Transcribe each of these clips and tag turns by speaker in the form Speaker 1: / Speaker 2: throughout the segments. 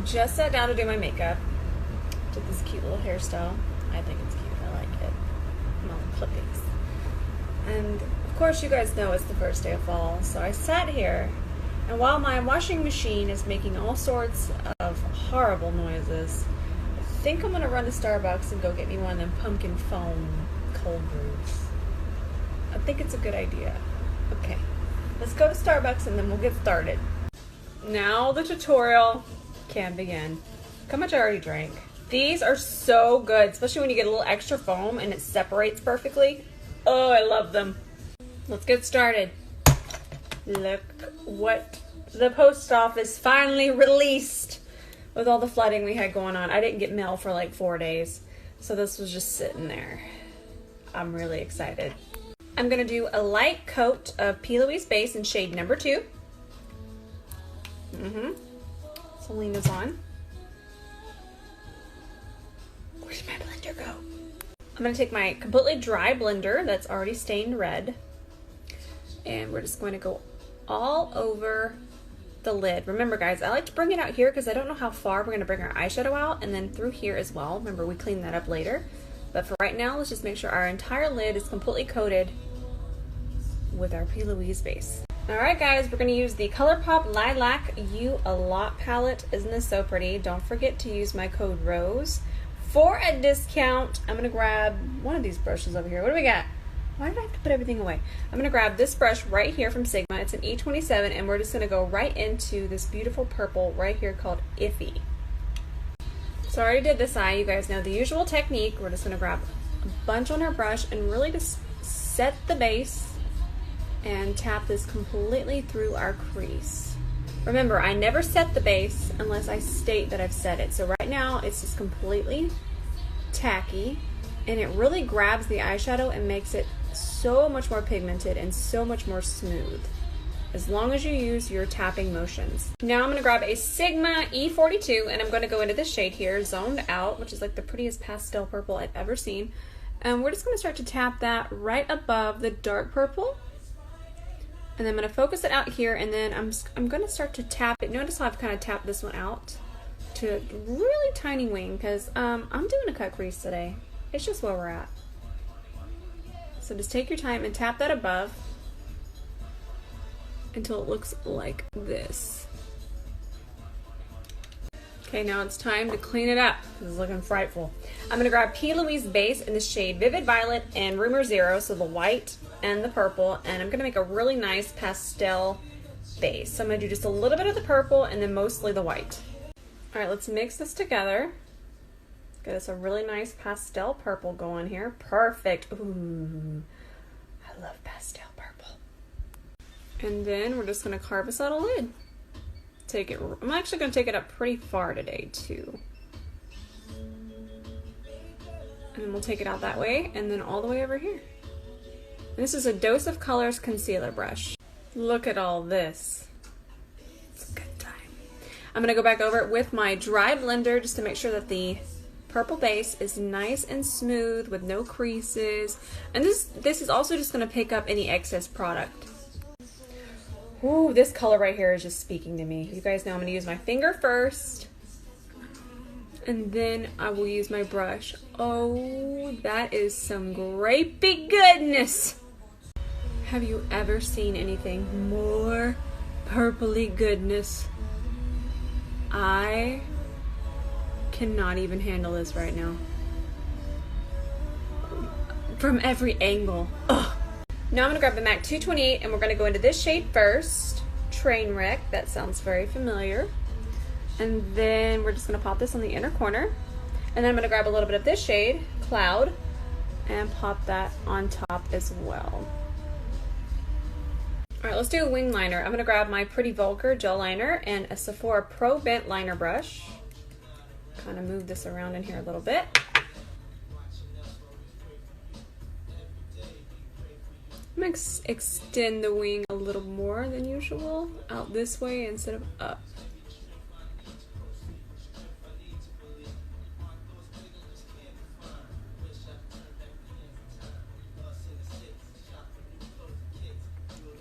Speaker 1: just sat down to do my makeup. Did this cute little hairstyle. I think it's cute. I like it. And all the clippings. And of course you guys know it's the first day of fall, so I sat here, and while my washing machine is making all sorts of horrible noises, I think I'm gonna run to Starbucks and go get me one of them pumpkin foam cold brews. I think it's a good idea. Okay, let's go to Starbucks and then we'll get started. Now the tutorial can begin. Look how much I already drank. These are so good, especially when you get a little extra foam and it separates perfectly. Oh, I love them. Let's get started. Look what the post office finally released with all the flooding we had going on. I didn't get mail for like 4 days, so this was just sitting there. I'm really excited. I'm gonna do a light coat of 𝗕𝗘𝗧𝗬𝗓 base in shade number 2. Selena's on. Where's my blender go? I'm gonna take my completely dry blender that's already stained red, and we're just going to go all over the lid. Remember guys, I like to bring it out here because I don't know how far we're gonna bring our eyeshadow out, and then through here as well. Remember, we clean that up later. But for right now, let's just make sure our entire lid is completely coated with our 𝗕𝗘𝗧𝗬𝗓 base. Alright guys, we're going to use the ColourPop Lilac You A Lot palette. Isn't this so pretty? Don't forget to use my code ROSE for a discount. I'm going to grab one of these brushes over here. What do we got? Why did I have to put everything away? I'm going to grab this brush right here from Sigma. It's an E27, and we're just going to go right into this beautiful purple right here called Iffy. So I already did this eye. You guys know the usual technique. We're just going to grab a bunch on our brush and really just set the base and tap this completely through our crease. Remember, I never set the base unless I state that I've set it. So right now it's just completely tacky, and it really grabs the eyeshadow and makes it so much more pigmented and so much more smooth, as long as you use your tapping motions. Now I'm going to grab a Sigma E42, and I'm going to go into this shade here, Zoned Out, which is like the prettiest pastel purple I've ever seen. And we're just going to start to tap that right above the dark purple. And then I'm going to focus it out here, and then I'm going to start to tap it. Notice how I've kind of tapped this one out to a really tiny wing, because I'm doing a cut crease today. It's just where we're at. So just take your time and tap that above until it looks like this. Okay, now it's time to clean it up. This is looking frightful. I'm going to grab 𝗕𝗘𝗧𝗬𝗓 base in the shade Vivid Violet and Rumor Zero, so the white and the purple, and I'm going to make a really nice pastel base. So I'm going to do just a little bit of the purple and then mostly the white. Alright, let's mix this together. Get us a really nice pastel purple going here. Perfect. Ooh, I love pastel purple. And then we're just going to carve us out a lid. Take it. I'm actually going to take it up pretty far today too. And then we'll take it out that way and then all the way over here. This is a Dose of Colors concealer brush. Look at all this. It's a good time. I'm going to go back over it with my dry blender just to make sure that the purple base is nice and smooth with no creases. And this is also just going to pick up any excess product. Ooh, this color right here is just speaking to me. You guys know I'm going to use my finger first, and then I will use my brush. Oh, that is some grapey goodness. Have you ever seen anything more purpley goodness? I cannot even handle this right now. From every angle. Ugh. Now I'm going to grab the MAC 228, and we're going to go into this shade first, Trainwreck. That sounds very familiar. And then we're just going to pop this on the inner corner. And then I'm going to grab a little bit of this shade, Cloud, and pop that on top as well. Alright, let's do a wing liner. I'm going to grab my Pretty Vulgar gel liner and a Sephora Pro Bent liner brush. Kind of move this around in here a little bit. I'm going to extend the wing a little more than usual, out this way instead of up.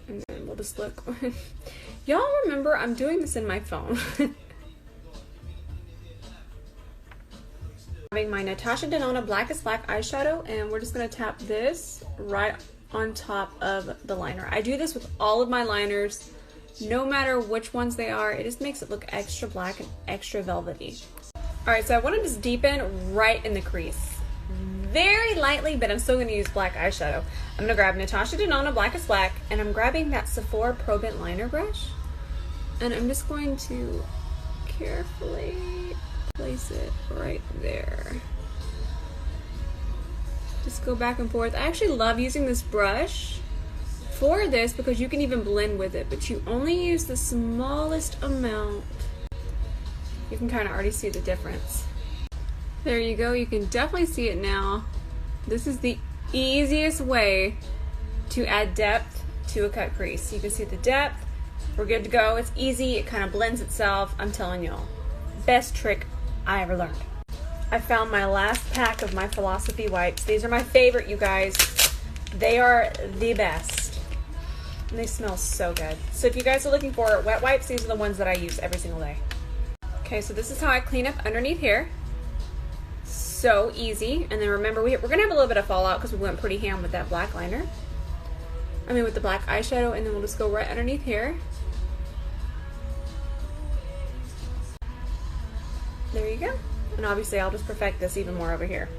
Speaker 1: And then we'll just look. Y'all remember, I'm doing this in my phone. Having my 𝗕𝗘𝗔𝗨𝗧𝗬 Blackest Black eyeshadow, and we're just going to tap this right on top of the liner. I do this with all of my liners, no matter which ones they are. It just makes it look extra black and extra velvety. Alright, so I want to just deepen right in the crease. Very lightly, but I'm still going to use black eyeshadow. I'm going to grab 𝗕𝗘𝗔𝗨𝗧𝗬 Blackest Black, and I'm grabbing that Sephora Pro Bent liner brush, and I'm just going to carefully place it right there. Just go back and forth. I actually love using this brush for this because you can even blend with it, but you only use the smallest amount. You can kind of already see the difference. There you go. You can definitely see it now. This is the easiest way to add depth to a cut crease. You can see the depth. We're good to go. It's easy. It kind of blends itself. I'm telling y'all. Best trick I ever learned. I found my last pack of my Philosophy wipes. These are my favorite, you guys. They are the best. And they smell so good. So if you guys are looking for wet wipes, these are the ones that I use every single day. Okay, so this is how I clean up underneath here. So easy. And then remember, we're going to have a little bit of fallout because we went pretty ham with that black liner. With the black eyeshadow, and then we'll just go right underneath here. There you go. And obviously I'll just perfect this even more over here.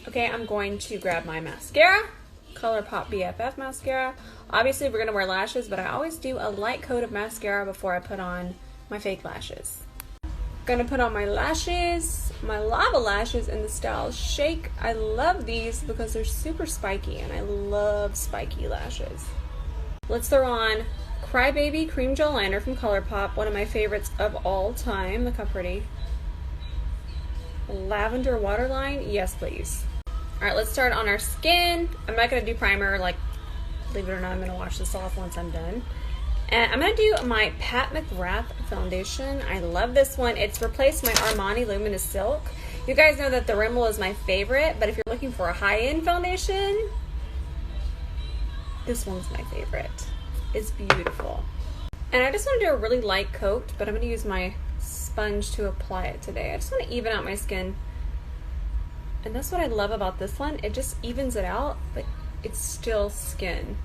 Speaker 1: Okay, I'm going to grab my mascara, ColourPop BFF mascara. Obviously we're gonna wear lashes, but I always do a light coat of mascara before I put on my fake lashes. Gonna put on my lashes, my lava lashes in the style Shake. I love these because they're super spiky, and I love spiky lashes. Let's throw on Crybaby Cream Gel Liner from ColourPop, one of my favorites of all time. Look how pretty. Lavender waterline, yes please. Alright, let's start on our skin. I'm not going to do primer, like, believe it or not, I'm going to wash this off once I'm done. And I'm going to do my Pat McGrath foundation. I love this one. It's replaced my Armani Luminous Silk. You guys know that the Rimmel is my favorite, but if you're looking for a high-end foundation, this one's my favorite. It's beautiful. And I just want to do a really light coat, but I'm going to use my sponge to apply it today. I just want to even out my skin. And that's what I love about this one. It just evens it out, but it's still skin.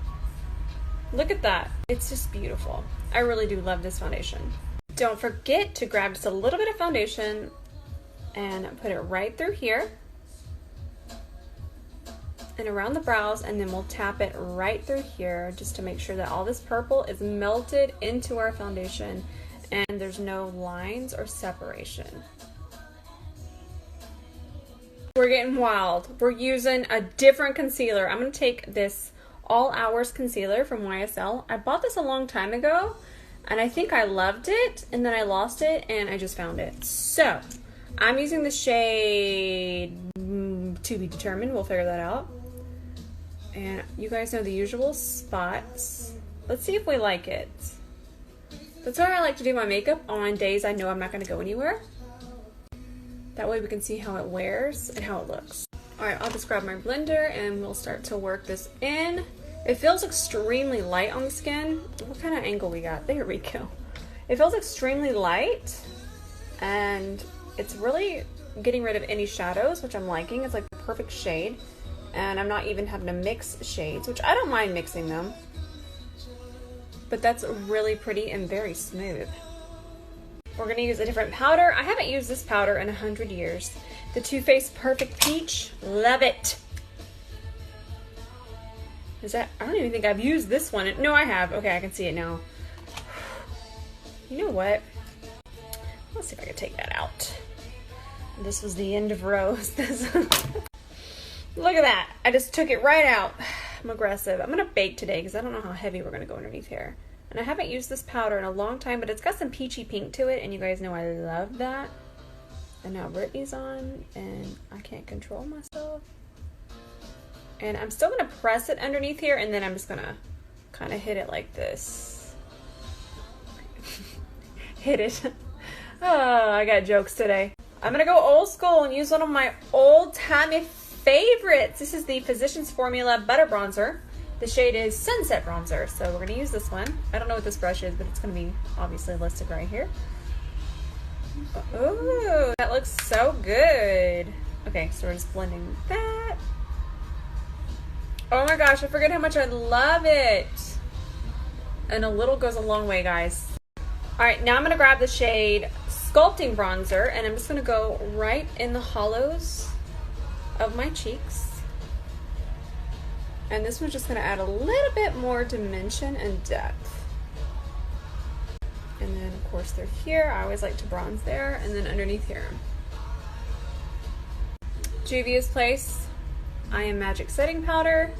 Speaker 1: Look at that. It's just beautiful. I really do love this foundation. Don't forget to grab just a little bit of foundation and put it right through here and around the brows, and then we'll tap it right through here just to make sure that all this purple is melted into our foundation and there's no lines or separation. We're getting wild. We're using a different concealer. I'm going to take this All Hours concealer from YSL. I bought this a long time ago and I think I loved it, and then I lost it and I just found it. So I'm using the shade To Be Determined. We'll figure that out. And you guys know the usual spots. Let's see if we like it. That's why I like to do my makeup on days I know I'm not going to go anywhere. That way we can see how it wears and how it looks. Alright, I'll just grab my blender and we'll start to work this in. It feels extremely light on the skin. What kind of angle we got? There we go. It feels extremely light, and it's really getting rid of any shadows, which I'm liking. It's like the perfect shade, and I'm not even having to mix shades, which I don't mind mixing them. But that's really pretty and very smooth. We're going to use a different powder. I haven't used this powder in 100 years. The Too Faced Perfect Peach. Love it. Is that, I don't even think I've used this one. No, I have. Okay, I can see it now. You know what? Let's see if I can take that out. This was the end of Rose. Look at that. I just took it right out. I'm aggressive. I'm going to bake today because I don't know how heavy we're going to go underneath here. And I haven't used this powder in a long time, but it's got some peachy pink to it, and you guys know I love that. And now Brittany's on, and I can't control myself. And I'm still going to press it underneath here, and then I'm just going to kind of hit it like this. Hit it. Oh, I got jokes today. I'm going to go old school and use one of my old-timey favorites. This is the Physicians Formula Butter Bronzer. The shade is Sunset Bronzer, so we're going to use this one. I don't know what this brush is, but it's going to be obviously listed right here. Ooh, that looks so good. Okay, so we're just blending that. Oh my gosh, I forget how much I love it. And a little goes a long way, guys. All right, now I'm gonna grab the shade Sculpting Bronzer, and I'm just gonna go right in the hollows of my cheeks. And this one's just gonna add a little bit more dimension and depth. And then of course they're here. I always like to bronze there, and then underneath here. Juvia's Place I Am Magic Setting Powder.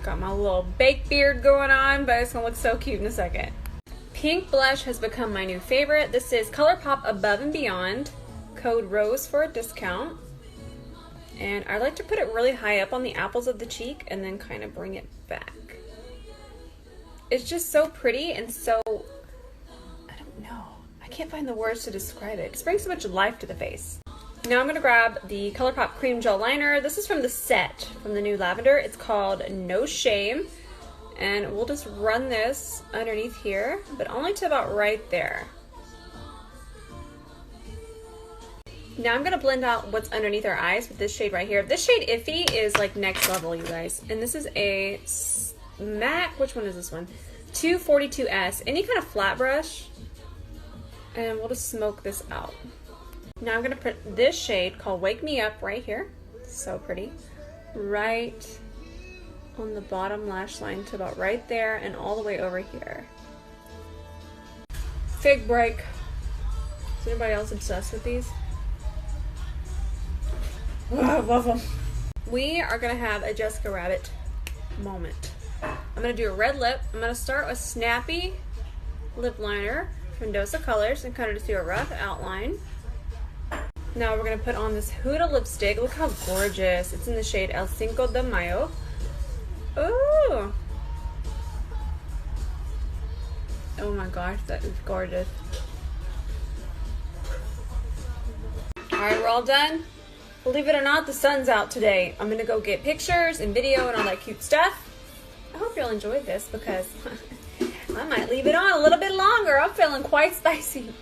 Speaker 1: Got my little baked beard going on, but it's gonna look so cute in a second. Pink blush has become my new favorite. This is ColourPop Above and Beyond. Code ROSE for a discount. And I like to put it really high up on the apples of the cheek and then kind of bring it back. It's just so pretty and so, I don't know. I can't find the words to describe it. It just brings so much life to the face. Now I'm going to grab the ColourPop Cream Gel Liner. This is from the set, from the new Lavender. It's called No Shame. And we'll just run this underneath here, but only to about right there. Now I'm going to blend out what's underneath our eyes with this shade right here. This shade Iffy is like next level, you guys. And this is a MAC, which one is this one? 242S. Any kind of flat brush. And we'll just smoke this out. Now I'm going to put this shade called Wake Me Up right here. So pretty. Right on the bottom lash line to about right there and all the way over here. Fig Break. Is anybody else obsessed with these? Oh, I love them. We are going to have a Jessica Rabbit moment. I'm going to do a red lip. I'm going to start with Snappy Lip Liner from Dose of Colors and kind of just do a rough outline. Now we're going to put on this Huda lipstick. Look how gorgeous. It's in the shade El Cinco de Mayo. Ooh. Oh my gosh, that is gorgeous. Alright, we're all done. Believe it or not, the sun's out today. I'm going to go get pictures and video and all that cute stuff. I hope you'll enjoy this because I might leave it on a little bit longer. I'm feeling quite spicy.